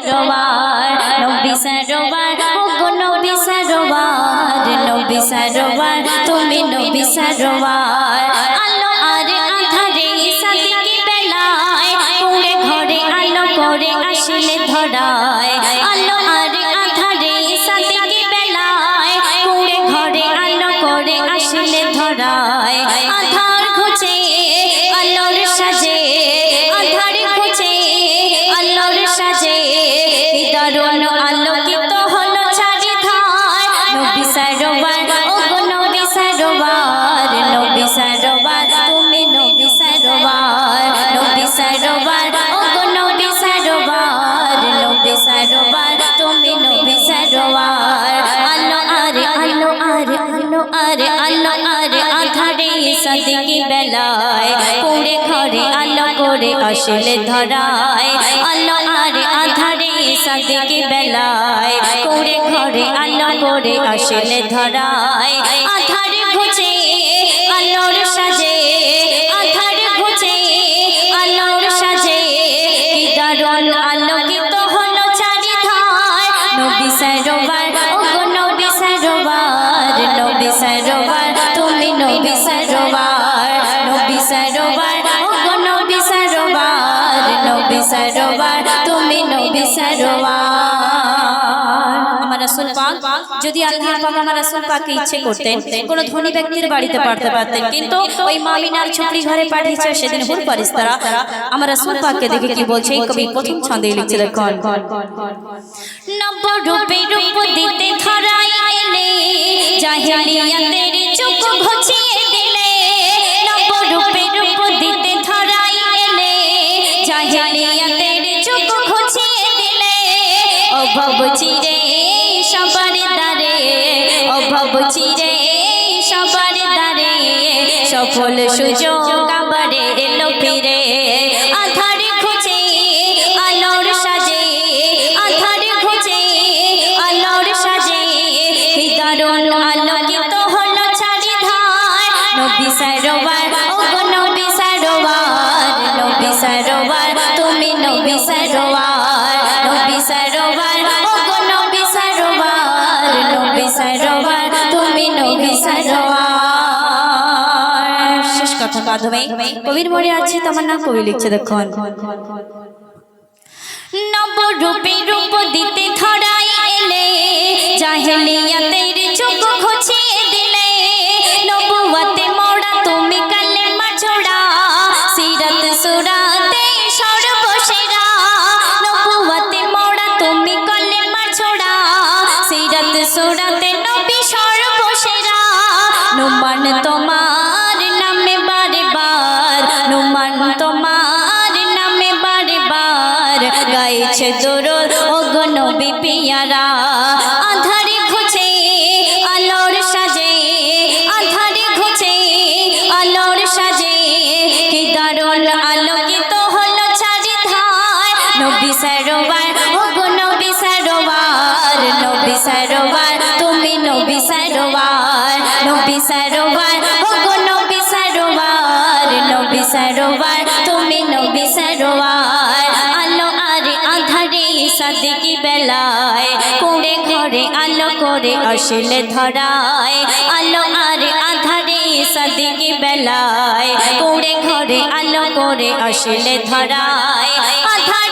সরোয়ার নবী সরোয়ার ওগো নবী সরোয়ার নবী সরোয়ার তুমি নবী সরোয়ার আলো আর আধারে সাদিকি বেলায় কুড়ে ঘরে আলো করে আসলে ধরায় আলো আর আধারে সাদিকি বেলায় কুড়ে ঘরে আলো করে আসলে ধরায় আধার ঘুচে আলোর সাজে আধার ঘুচে আলোর সাজে দারুণ আলোকিত হলো চারিধার নবী সরোয়ার ওগো নবী সরোয়ার নবী সরোয়ার তুমি নবী সরোয়ার নবী সরোয়ার ওগো নবী সরোয়ার নবী সরোয়ার তুমি নবী সরোয়ার আলো আরে আলো আরে আলো আরে আলো আরে আধারে সাদিকি বেলায় কুড়ে ঘরে আলো করে আসলে ধরায় আলো আরে আধারে সাদিকি বেলায় কুড়ে ঘরে আলো করে আসলে ধরায় আধার ঘুচে আলোর সাজে আধার ঘুচে আলোর সাজে কি দারুণ আলোকিত হলো চারিধার নবী সরোয়ার ওগো নবী সরোয়ার নবী সরোয়ার তুমি নবী সরোয়ার নবী সরোয়ার ওগো নবী সরোয়ার নবী সরোয়ার তুমি নবী সরোয়ার আমার রাসূল পাক যদি আল্লাহ পাক আমার রাসূল পাককে ইচ্ছে করতেন কোন ধনী ব্যক্তির বাড়িতে পাঠাতে পারতেন কিন্তু ওই মামিনার ছোট্ট ঘরে পাঠিয়েছে সেদিন হুর ফেরেশতারা আমার রাসূল পাককে দেখে কি বলছে এই কবি প্রথম ছন্দে লিখছে দেখুন নব রূপে রূপ দিতে ধরাই এলে জাহেলিয়াতের চোখ ঘুচিয়ে দিলে নব রূপে রূপ দিতে ধরাই এলে জাহেলিয়াতের চোখ ঘুচিয়ে দিলে অভাব চিরে সবার দ্বারে অভাব চিরে সবার দ্বারে সফল সুযোগ আবারে এলো ফিরে আধার ঘুচে আলোর সাজে আধার ঘুচে আলোর সাজে দারুণ আলোকিত হলো চারিধার নবী সরোয়ার ওগো নবী সরোয়ার নবী সরোয়ার তুমি নবী সরোয়ার নবী সরোয়ার ওগো নবী সরোয়ার নবী সরোয়ার তুমি নবী সরোয়ার শেষ কথা মাধ্যমে কবির মনে আছে তোমার নাম কবি লিখছে দেখুন নব রূপে রূপ দিতে ধরাই এলে জাহেলিয়াতের চোখ ঘুচিয়ে দিলে নবুয়তে মোড়া তুমি কালেমা ছোড়া সিরাত সুরাতে সর্বসেরা নবুয়তে মোড়া তুমি কালেমা ছোড়া সিরাত সুরাতে নবী সর্বসেরা নুমান তোমার নামে বারে বার নুমান তোমার নামে বারে বার গাইছে দরুদ ওগো নবী পিয়ারা আধারে ঘুচে আলোর সাজে আধারে ঘুচে আলোর সাজে কি দারুণ আলোকিত হলো চারিধার নবী সরোয়ার ওগো নবী সরোয়ার নবী সরোয়ার তুমি নবী সরোয়ার নবী সরোয়ার ওগো নবী সরোয়ার নবী সরোয়ার তুমি নবী সরোয়ার আলো আরে আধারে সাদিকি বেলায় কুড়ে ঘরে আলো করে আসলে ধরায় আলো আরে আধারে সাদিকি বেলায় কুড়ে ঘরে আলো করে আসলে ধরায় আধার